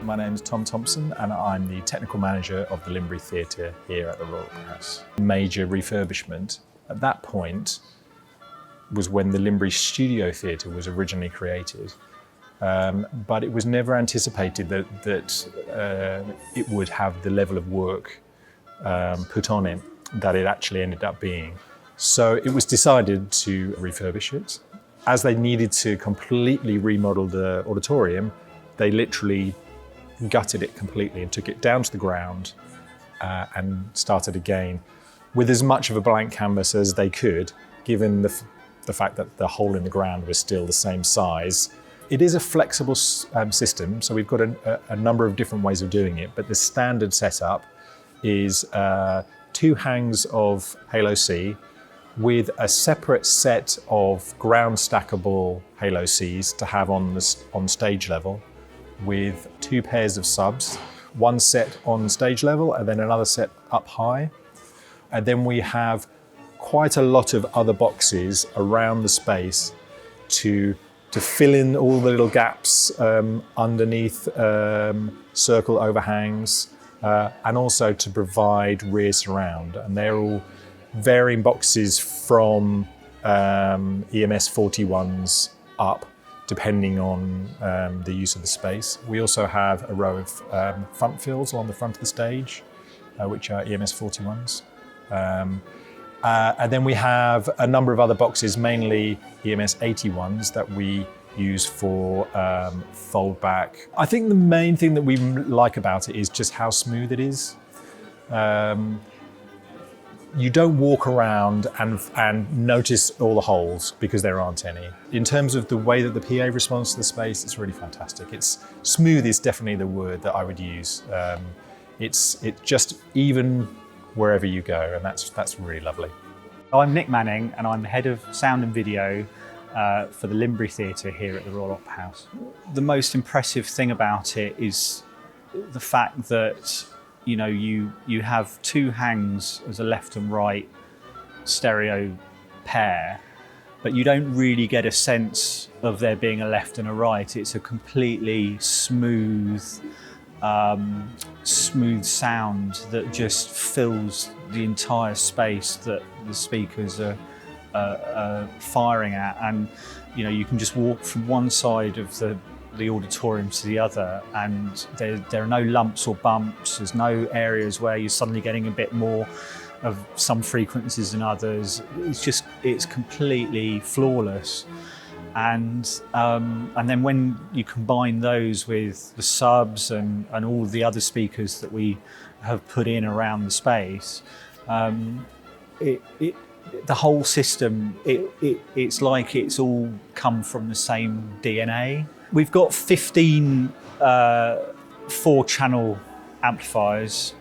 My name is Tom Thompson and I'm the technical manager of the Linbury Theatre here at the Royal Opera House. Major refurbishment at that point was when the Linbury Studio Theatre was originally created, but it was never anticipated that it would have the level of work put on it that it actually ended up being. So it was decided to refurbish it. As they needed to completely remodel the auditorium, they literally gutted it completely and took it down to the ground and started again with as much of a blank canvas as they could, given the fact that the hole in the ground was still the same size. It is a flexible system, so we've got a number of different ways of doing it, but the standard setup is 2 hangs of HALO-C with a separate set of ground stackable HALO-Cs to have on stage level, with 2 pairs of subs, 1 set on stage level and then another set up high. And then we have quite a lot of other boxes around the space to fill in all the little gaps underneath circle overhangs, and also to provide rear surround. And they're all varying boxes from EMS 41s up, depending on the use of the space. We also have a row of front fills along the front of the stage, which are EMS 41s. And then we have a number of other boxes, mainly EMS 81s, that we use for fold back. I think the main thing that we like about it is just how smooth it is. You don't walk around and notice all the holes because there aren't any. In terms of the way that the PA responds to the space, it's really fantastic. It's smooth is definitely the word that I would use. It's just even wherever you go, and that's really lovely. I'm Nick Manning and I'm head of sound and video for the Linbury Theatre here at the Royal Opera House. The most impressive thing about it is the fact that you have 2 hangs as a left and right stereo pair, but you don't really get a sense of there being a left and a right. It's a completely smooth sound that just fills the entire space that the speakers are firing at, and you can just walk from one side of the auditorium to the other, and there are no lumps or bumps. There's no areas where you're suddenly getting a bit more of some frequencies than others. It's completely flawless. And then when you combine those with the subs and all the other speakers that we have put in around the space, the whole system, it's like it's all come from the same DNA. We've got 15 4-channel amplifiers.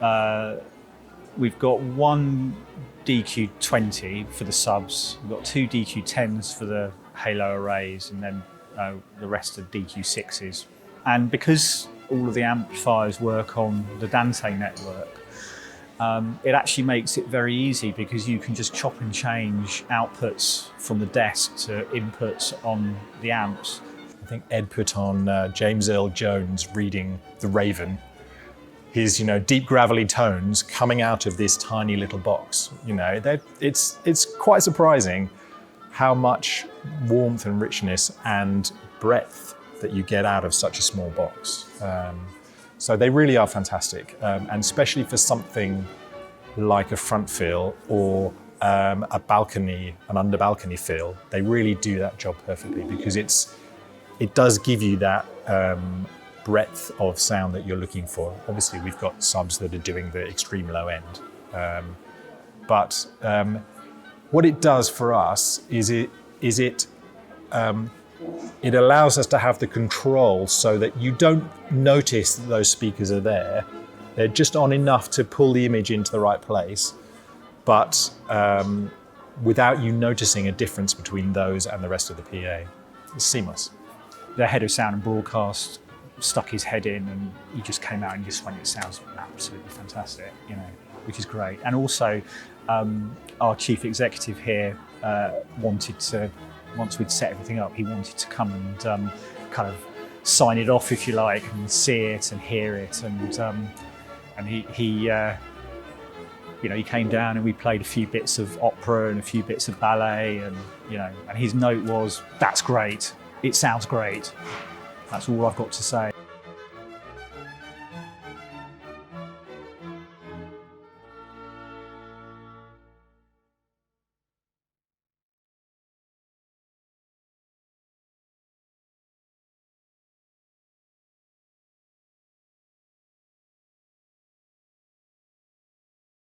We've got 1 DQ20 for the subs. We've got 2 DQ10s for the Halo arrays, and then the rest are DQ6s. And because all of the amplifiers work on the Dante network, it actually makes it very easy, because you can just chop and change outputs from the desk to inputs on the amps. I think Ed put on James Earl Jones reading The Raven. His deep gravelly tones coming out of this tiny little box. It's quite surprising how much warmth and richness and breadth that you get out of such a small box. So they really are fantastic, and especially for something like a front fill or a balcony, an under balcony fill, they really do that job perfectly, because it does give you that breadth of sound that you're looking for. Obviously, we've got subs that are doing the extreme low end, but what it does for us is it allows us to have the control so that you don't notice that those speakers are there. They're just on enough to pull the image into the right place, but without you noticing a difference between those and the rest of the PA. It's seamless. The head of sound and broadcast stuck his head in, and he just came out and just went, it sounds absolutely fantastic, which is great. And also, our chief executive here wanted to, once we'd set everything up, he wanted to come and kind of sign it off, if you like, and see it and hear it. And he he came down and we played a few bits of opera and a few bits of ballet, and and his note was, "That's great. It sounds great." That's all I've got to say.